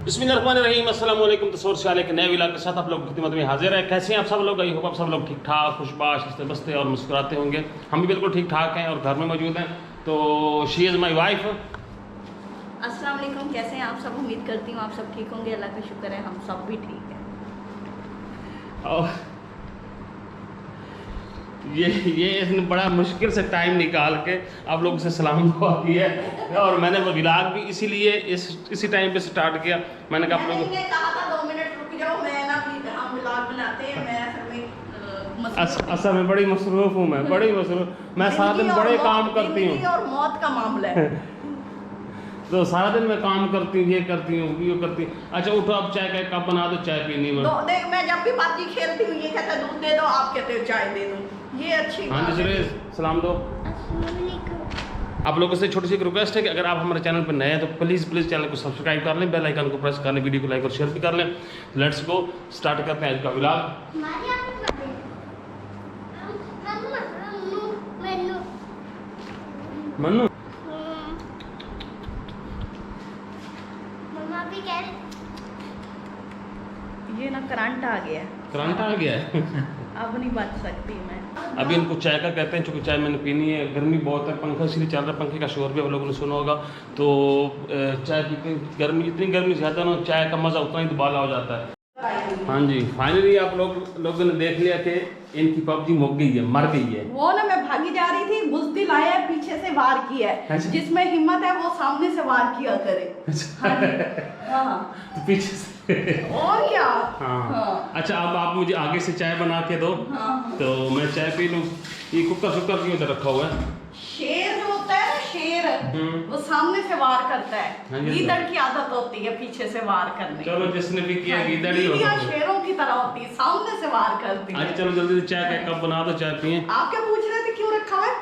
बिस्मिल्लाहिर्रहमानिर्रहीम अस्सलाम वालेकुम। तस्वर से एक नए विलाग के साथ आप लोग की खिदमत में हाजिर है। कैसे हैं आप सब लोग? आई होप आप सब लोग ठीक ठाक खुशबाश हंसते बसते और मुस्कुराते होंगे। हम भी बिल्कुल ठीक ठाक हैं और घर में मौजूद हैं। तो शी इज़ माई वाइफ। अस्सलाम वालेकुम, कैसे हैं आप सब? उम्मीद करती हूँ आप सब ठीक होंगे। अल्लाह का शुक्र है हम सब भी ठीक हैं। और ये इसने बड़ा मुश्किल से टाइम निकाल के आप लोगों से सलाम दुआ की है और मैंने वो विलाग भी इसीलिए इसी टाइम पे स्टार्ट किया। मैंने कहा आप लोग कहा था 2 मिनट रुक जाओ, मैं ना हम विलाग बनाते हैं। मैं असल में बड़ी मसरूफ़ हूँ, मैं बड़ी मसरूफ़। मैं सारा दिन बड़े काम करती हूँ और मौत का मामला है। तो सारा दिन मैं काम करती हूँ, ये करती हूँ, ये करती हूँ। अच्छा उठो, अब चाय का कप बना दो, चाय पीनी है। देख, मैं जब भी पबजी खेलती हूँ ये कहता है दूध दे दो, आप कहते हो चाय दे दो। ये अच्छी हाँ जी सुरेश, सलाम दो। आप लोगों से छोटी सी एक रिक्वेस्ट है कि अगर आप हमारे चैनल पर नए हैं तो प्लीज़ चैनल को सब्सक्राइब कर लें, बेल आइकन को प्रेस कर लें, वीडियो को लाइक और शेयर भी कर लें। लेट्स गो, स्टार्ट करते हैं आज का व्लॉग। मन्नू ये ना करंट आ गया है। करंट आ गया है अब नहीं बच सकती मैं। अभी इनको चाय का कहते हैं, चूँकि चाय मैंने पीनी है। गर्मी बहुत है, पंखा इसलिए चल रहा है, पंखे का शोर भी आप लोगों ने सुना होगा। तो चाय पीते गर्मी, इतनी गर्मी से आता है ना, चाय का मज़ा उतना ही दुबाला हो जाता है। हाँ जी, फाइनली आप लोगों ने देख लिया कि इनकी पबजी मुक गई है, मर गई है। वो ना मैं भागी जा रही थी, बुज़दिल आया है, पीछे से वार किया है। अच्छा। जिसमें हिम्मत है वो सामने से वार किया करे। हाँ जी, हाँ। तो पीछे से और क्या। हाँ। अच्छा अब आप मुझे आगे से चाय बना के दो। हाँ। तो मैं चाय पी लूँ। ये कुकर शुक्कर क्यों इधर रखा हुआ है? शेर जो होता है ना, शेर वो सामने से वार करता हाँ है। जी। गीदड़ की आदत होती है पीछे से वार करने की। चलो जिसने भी किया गीदड़ ही गीदड़ियाँ होगा। शेरों की तरह होती है, सामने से वार करती है। अच्छा चलो जल्दी से चाय का कप बना दो, चाय पिए। आप क्या पूछ रहे थे, क्यों रखा हुआ है?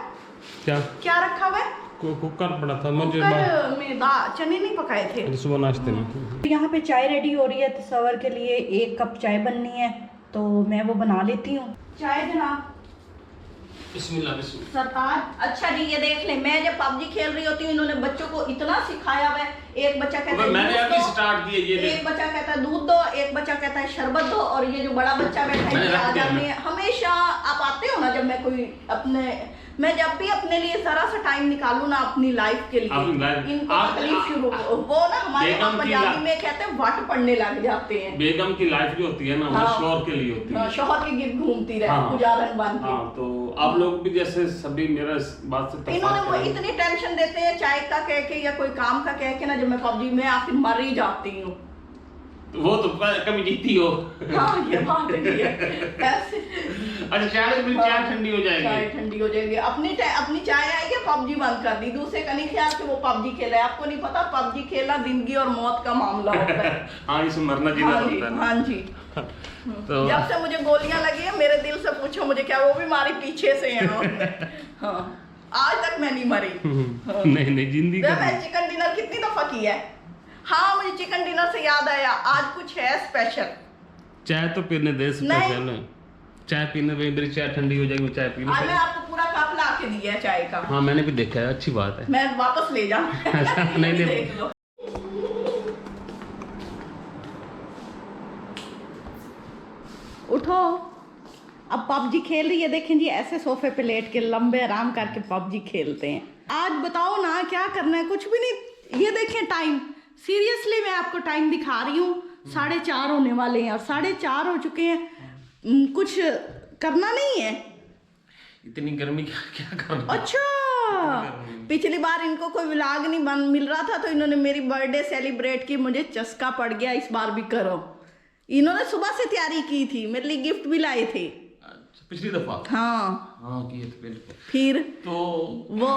क्या रखा हुआ है? कुकर पड़ा था मुझे, कुकर में चने नहीं पकाए थे सुबह नाश्ते में। यहाँ पे चाय रेडी हो रही है, तस्वर के लिए 1 कप चाय बननी है, तो मैं वो बना लेती हूँ। चाय जनाब। बिस्मिल्लाह बिस्मिल्लाह। सरताज, अच्छा जी ये देख ले, मैं जब पबजी खेल रही होती हूँ इन्होंने बच्चों को इतना सिखाया हुआ है। एक बच्चा कहता है मैंने अभी स्टार्ट किया, ये एक बच्चा कहता है दूध दो, एक बच्चा कहता है शरबत दो, और ये जो बड़ा बच्चा बैठा है आ जाते हैं हमेशा। आप आते हो ना जब मैं जब भी अपने लिए जरा सा टाइम निकालू ना अपनी लाइफ के लिए, इनको तकलीफ शुरू वो ना हमारे यहाँ पंजाबी में कहते हैं वट पड़ने लग जाते हैं। बेगम की लाइफ जो होती है ना, वो शौहर के लिए होती है। शौहर के गिर्द घूमती रहे, गुजारन बन के। तो आप लोग भी जैसे सभी मेरा इस बात से इन्होंने वो इतनी टेंशन देते हैं चाय का कह के या कोई काम का कह के ना, जब मैं पबजी में आखिर मर ही जाती हूँ। तो वो तो कभी जीती हो। हाँ ये बात है। ऐसे अच्छा चाय ठंडी हो जाएगी। चाय ठंडी हो जाएगी। अपनी चाय आई है, पबजी बंद कर दी। दूसरे का नहीं ख्याल कि वो पबजी खेला है। आपको नहीं पता पबजी खेलना जिंदगी और मौत का मामला होता है। हाँ इसमें मरना जीना होता है। हाँ जी। तो जब से मुझे गोलियां लगी है मेरे दिल से पूछो मुझे क्या, वो भी मारी पीछे से है। हाँ आज तक मैं नहीं मरी। नहीं जिंदगी मैं चिकन डिनर कितनी दफा किया है। हाँ मुझे चिकन डिनर से याद आया, आज कुछ है स्पेशल। चाय तो पीने दे, स्पेशल है चाय पीने में, मेरी चाय ठंडी हो जाएगी, चाय पी आज मैं आपको पूरा कप ला के दिया है चाय का। हाँ मैंने भी देखा है, अच्छी बात है। मैं वापस ले जा। नहीं देख लो। उठो, अब पबजी खेल रही है। देखें जी ऐसे सोफे पे लेट के लंबे आराम करके पबजी खेलते हैं। आज बताओ ना क्या करना है? कुछ भी नहीं। ये देखें टाइम, सीरियसली मैं आपको टाइम दिखा रही हूँ, 4:30 होने वाले हैं और 4:30 हो चुके हैं। कुछ करना नहीं है। इतनी गर्मी क्या करना। अच्छा पिछली बार इनको कोई व्लॉग नहीं मिल रहा था तो इन्होंने मेरी बर्थडे सेलिब्रेट की, मुझे चस्का पड़ गया, इस बार भी करो। इन्होंने सुबह से तैयारी की थी, मेरे लिए गिफ्ट भी लाए थे। पिछली दफा हाँ किए थे पहले। फिर तो वो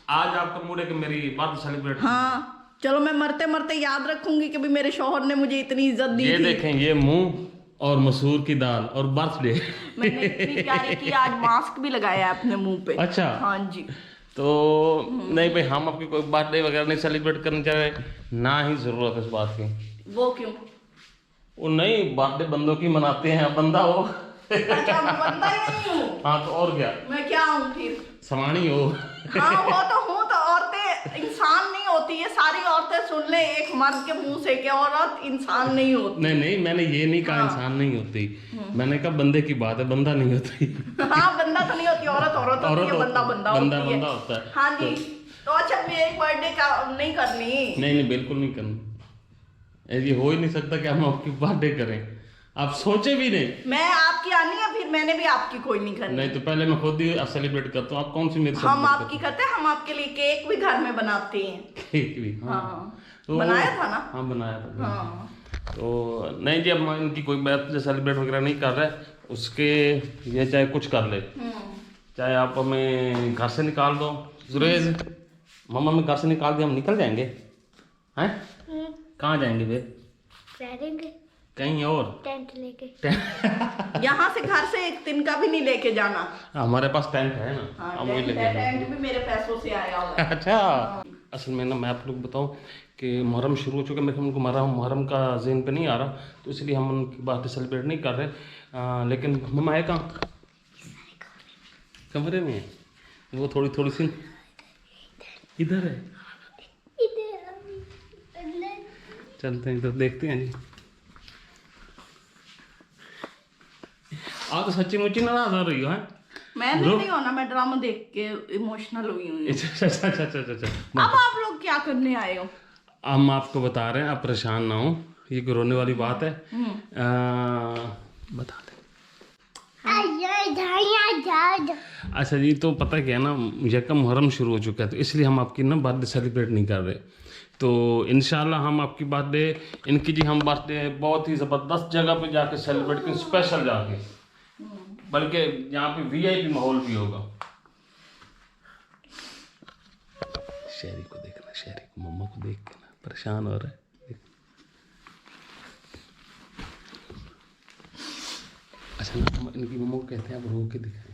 आज आपका मूड है कि मेरी बर्थडे सेलिब्रेट। हाँ चलो मैं मरते मरते याद रखूंगी कि भी मेरे शौहर ने मुझे इतनी इज्जत दी ये थी। देखें ये मुंह और मसूर की दाल और बर्थडे। मैंने इतनी तैयारी की, आज मास्क भी लगाया है अपने मुंह पे। अच्छा हाँ जी। तो नहीं भाई, हम आपकी कोई बर्थडे वगैरह नहीं सेलिब्रेट करना चाह रहे, ना ही जरूरत है इस बात की। वो क्यों? वो नहीं, बर्थडे बंदों की मनाते हैं, बंदा हो। अच्छा मैं बंदा ही नहीं हूँ। हाँ तो और क्या, मैं क्या हूँ फिर? समानी हो। हाँ वो तो हूँ, तो औरतें इंसान नहीं होती। होती है, सारी औरतें सुन ले एक मर्द के मुंह से कि औरत इंसान नहीं होती। नहीं, मैंने ये नहीं कहा इंसान नहीं होती, मैंने कहा बंदे की बात है, बंदा नहीं होती। हाँ, बंदा तो नहीं होती, औरत होती है, बंदा बंदा होता है। हाँ जी। तो अच्छा, मेरी बर्थडे का नहीं करनी? नहीं, बिल्कुल नहीं करना, ये हो ही नहीं सकता कि हम आपकी बर्थडे करें, आप सोचे भी नहीं। मैं आपकी आनी है, फिर मैंने भी आपकी कोई नहीं करनी। नहीं तो पहले मैं खुद ही सेलिब्रेट करता हूँ, आप कौन सी मेरी हम आपकी करते हैं, हम आपके लिए केक भी घर में बनाते हैं। केक भी? हाँ, तो बनाया था ना? हाँ, बनाया था। हाँ। तो नहीं जी, अब हम इनकी कोई बर्थडे सेलिब्रेट वगैरह नहीं कर रहे, उसके ये चाहे कुछ कर ले, चाहे आप हमें घर से निकाल दो। जुरेज, मम्मा हमें घर से निकाल दे, हम निकल जाएंगे हैं? कहाँ जाएंगे फिर? कहीं और टेंट लेके। यहाँ से घर से एक दिन का भी नहीं लेके जाना। हमारे पास टेंट है ना, हाँ, हम वही लेके टेंट भी मेरे पैसों से आया हुआ है। अच्छा, असल में ना मैं आप लोग बताऊं कि मुहर्रम शुरू हो चुका है, मेरे को उनको मुहर्रम का ज़हन पे नहीं आ रहा, तो इसलिए हम उनकी बातें सेलिब्रेट नहीं कर रहे। लेकिन मम्मा है कहाँ? कमरे में है वो, थोड़ी सी इधर है। चलते हैं इधर, देखते हैं जी। आप तो सच्ची मुच्ची नाराज हो रही हो हैं? मैं नहीं होना, मैं ड्रामा देख के इमोशनल हुई हूँ। अच्छा। अब आप लोग क्या करने आए हो? हम आपको बता रहे हैं, आप परेशान ना हो, ये कोई रोने वाली बात है। बता दें। अच्छा जी, तो पता क्या है ना, यकम मुहर्रम शुरू हो चुका है, तो इसलिए हम आपकी ना बर्थडे सेलिब्रेट नहीं कर रहे। तो इंशाल्लाह हम आपकी बर्थडे, इनकी जी हम बर्थडे बहुत ही ज़बरदस्त जगह पे जाके सेलिब्रेट करें, स्पेशल जाके, बल्कि यहाँ पे VIP माहौल भी होगा। शहरी को देखना, शहरी को, मम्मा को देख के ना परेशान हो रहा है। अच्छा ना, हम इनकी मम्मा को कहते हैं आप रो के दिखाएं।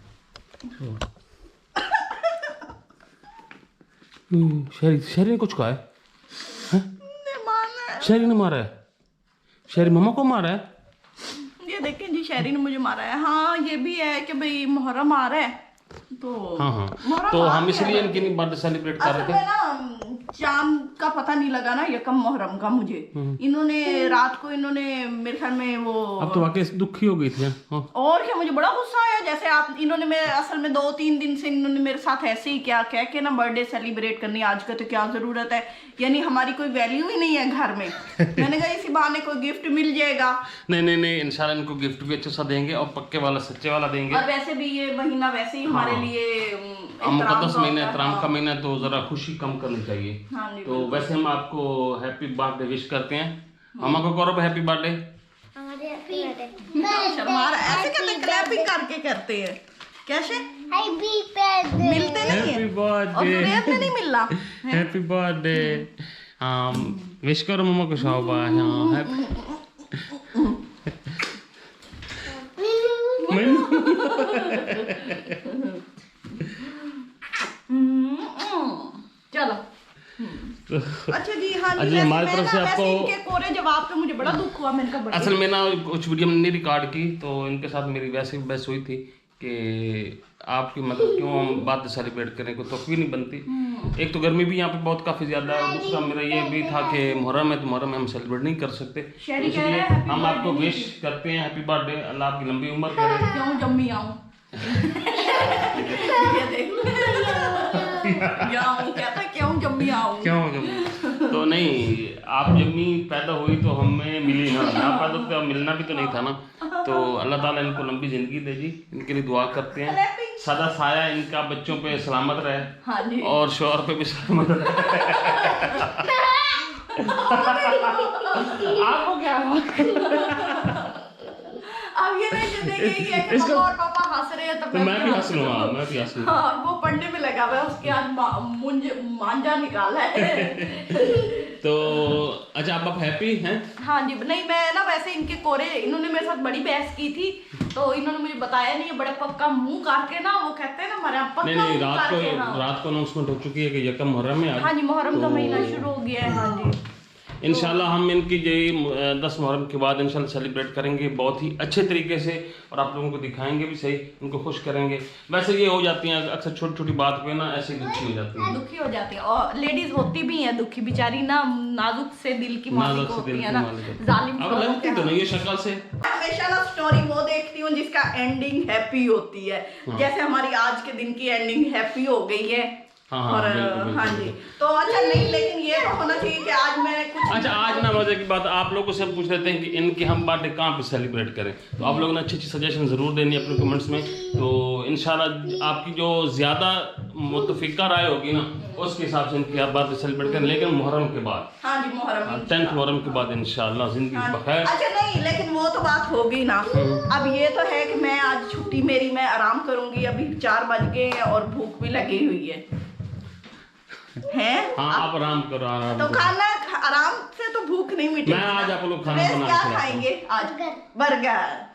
शहरी ने कुछ कहा है? शहरी ने मारा है? शहरी मम्मा को मारा है? ये देखें जी, शहरी ने मुझे मारा है। हाँ, ये भी है कि भाई मुहर्रम आ रहा है, तो हाँ, तो हम इसलिए इनकी नहीं बर्थडे सेलिब्रेट कर रहे थे ना। चांद का पता नहीं लगा ना यकम मुहर्रम का मुझे। इन्होंने रात को मेरे ख्याल में वो, अब तो वाकई दुखी हो गई थी। हाँ। और क्या, मुझे बड़ा गुस्सा आया। जैसे इन्होंने मेरे असल में 2-3 दिन से इन्होंने मेरे साथ ऐसे ही क्या कह के ना बर्थडे सेलिब्रेट करनी, आज का तो क्या जरूरत है, यानी हमारी कोई वैल्यू ही नहीं है घर में। मैंने कहा इसी बहाने कोई गिफ्ट मिल जाएगा। नहीं, इंशाल्लाह इनको गिफ्ट भी अच्छा सा देंगे, और पक्के वाला सच्चे वाला देंगे। और वैसे भी ये महीना वैसे ही हमारे लिए मुकद्दस महीना, एहतराम का महीना, तो जरा खुशी कम करनी चाहिए। हाँ जी, तो वैसे हम आपको हैप्पी बर्थडे विश करते हैं। अम्मा को करो हैप्पी बर्थडे। ऐसे कहते, क्लैपिंग करके करते हैं कैसे? मिलते नहीं है, हैप्पी और बर्थडे, में नहीं मिल रहा। Happy birthday. हाँ, विश करो मम्मा को शाबाश। हाँ, चलो अच्छा जी। हाँ जी, अच्छा, हमारी तरफ से आपको इनके कोरे जवाब पे मुझे बड़ा दुख हुआ। मैंने कहा असल में ना कुछ वीडियो मैंने रिकॉर्ड की, तो इनके साथ मेरी वैसे बहस हुई थी कि आपकी मतलब क्यों हम बात सेलिब्रेट करें, कोई तो नहीं बनती। एक तो गर्मी भी यहाँ पे बहुत काफ़ी ज़्यादा है, दूसरा मेरा ये भी था कि मुहर्रम है, तो मुहर्रम में हम सेलिब्रेट नहीं कर सकते, इसलिए हम आपको विश करते हैं हैप्पी बर्थडे। अल्लाह आपकी लंबी उम्र करे। क्यों जम्मी आऊँ? कहता क्यों जम्मी आऊँ? क्यों जम्मी? तो नहीं, आप जम्मी पैदा हुई तो हमें मिली ना, ना पैदा तो मिलना भी तो नहीं था ना। तो अल्लाह ताला इनको लंबी जिंदगी दे जी, इनके लिए दुआ करते हैं, सदा साया इनका बच्चों पे सलामत रहे। हाँ जी। और शौहर पे भी सलामत रहे। आपको क्या हुआ? अब ये नहीं देखेंगे कि मम्मा और पापा हंस रहे हैं, तो मैं भी हंस लूँगा, मैं भी हंस लूँगा। हाँ, वो पढ़ने में लगा हुआ है, उसके आज मांझा निकाला है। तो अच्छा, आप हैप्पी हैं? हाँ जी। नहीं, मैं ना वैसे इनके कोरे, इन्होंने मेरे साथ बड़ी बहस की थी, तो इन्होंने मुझे बताया नहीं, बड़े पक्का मुंह करके ना, वो कहते हैं ना हमारे यहाँ पक्का नहीं, मुंह करके। हाँ। रात को अनाउंसमेंट हो चुकी है कि यकम मुहर्रम है आज। हाँ जी, मुहर्रम का महीना शुरू हो गया है। हाँ जी। इंशाल्लाह हम इनकी ये 10 मुहर्रम के बाद इंशाल्लाह सेलिब्रेट करेंगे बहुत ही अच्छे तरीके से, और आप लोगों को दिखाएंगे भी सही, उनको खुश करेंगे। वैसे ये हो जाती हैं अक्सर छोटी छोटी बात पे ना ऐसे दुखी हो जाती हैं, दुखी हो जाती है, और लेडीज होती भी हैं दुखी बेचारी ना, नाजुक से दिल की मालिक होती है ना, जालिम अब लगती तो नहीं है शक्ल से। हमेशा ना स्टोरी वो देखती हूँ जिसका एंडिंग हैप्पी होती है, जैसे हमारी आज के दिन की एंडिंग हैप्पी हो गई है। हाँ, और हाँ जी, तो अच्छा नहीं, लेकिन ये तो होना चाहिए कि आज मैंने कुछ अच्छा आज ना मजे की बात, आप लोगों से हम पूछ लेते हैं कि इनके हम बर्थडे कहाँ पे सेलिब्रेट करें, तो आप लोगों ने अच्छी अच्छी सजेशन ज़रूर देनी है अपने कमेंट्स में। तो इंशाल्लाह आपकी जो ज़्यादा मुतफिका राय होगी ना उसके हिसाब से इनकी आप बर्थडे सेलिब्रेट करें, लेकिन मुहर्रम के बाद। हाँ जी, मुहर्रम 10th मुहर्रम के बाद इंशाल्लाह ज़िंदगी बखैर। अच्छा नहीं, लेकिन वो तो बात होगी ना। अब ये तो है कि मैं आज छुट्टी मेरी, मैं आराम करूंगी, अभी 4 बज गए हैं और भूख भी लगी हुई है हैं? हाँ आप आराम करो, आराम तो करो। खाना आराम से तो भूख नहीं मिटेगी। मैं आज आप लोग खाना बना के क्या खिलाता हूं। खाएंगे आज? बर्गर।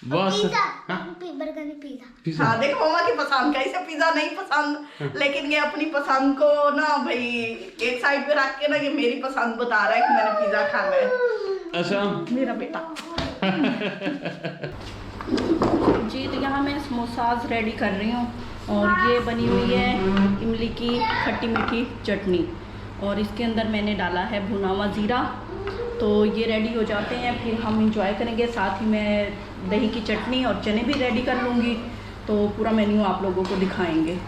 बस बर्गर नहीं पिज़्ज़ा। हाँ देखो मम्मा की पसंद का, इसे पिज्जा नहीं पसंद, लेकिन ये अपनी पसंद को ना भाई एक साइड पे रख के ना, ये मेरी पसंद बता रहा है कि मैंने पिज्जा खाना है। अच्छा मेरा बेटा जी, तो यहाँ मैं समोसाज रेडी कर रही हूँ, और ये बनी हुई है इमली की खट्टी मीठी चटनी, और इसके अंदर मैंने डाला है भुना हुआ ज़ीरा। तो ये रेडी हो जाते हैं, फिर हम इंजॉय करेंगे। साथ ही मैं दही की चटनी और चने भी रेडी कर लूँगी, तो पूरा मेन्यू आप लोगों को दिखाएंगे।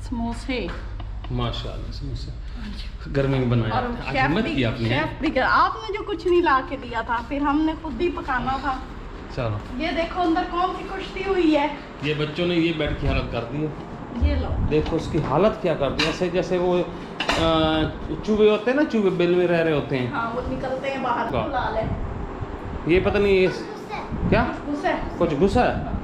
समोसे माशाल्लाह समोसा गर्मी में बनाया, और आज शेफ हिम्मत भी, की आपने। शेफ भी आपने जो कुछ नहीं ला के दिया था, फिर हमने खुद ही पकाना था। चलो ये देखो अंदर कौन सी कुश्ती हुई है। ये बच्चों ने ये बेड की हालत कर दी है, ये लो, देखो उसकी हालत क्या कर दी, ऐसे जैसे वो चूहे होते हैं ना, चूहे बिल में रह रहे होते हैं। हाँ वो निकलते हैं बाहर, वाह। लाल है, ये पता नहीं ये क्या घुस है। कुछ गुस्सा है।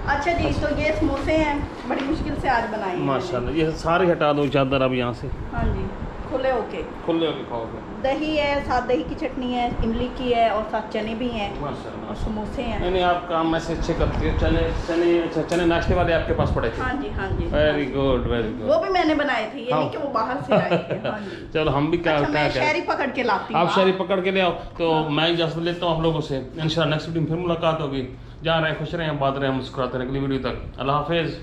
अच्छा जी, तो ये समोसे हैं, बड़ी मुश्किल से आज बनाए हैं माशाल्लाह ये सारे हटा दो चादर अब यहाँ से, मैंने। हाँ जी, खुले होके। खुले होके खाओगे। दही है, साथ दही की चटनी है, इमली की है, और साथ चने भी हैं, माशाल्लाह और समोसे हैं। नहीं नहीं आप काम ऐसे अच्छे करती हो। चने चने अच्छा, चने नाश्ते वाले आपके पास पड़े थे। हाँ जी, हाँ जी, वेरी गुड वेरी वो गुड। भी मैंने बनाए थे, ये हाँ। नहीं कि वो बाहर से आए थे। हाँ जी। चलो हम भी क्या अच्छा, क्या मैं करें, शहरी पकड़ के लाती हूँ। आप शहरी पकड़ के ले आओ। तो मैं इजाज़त लेता हूँ आप लोगों से, इंशाल्लाह नेक्स्ट वीडियो में फिर मुलाकात होगी। जा रहे हैं, खुश रहें, बात रहें, मुस्कुराते रहें। अगली वीडियो तक अल्लाह हाफिज़।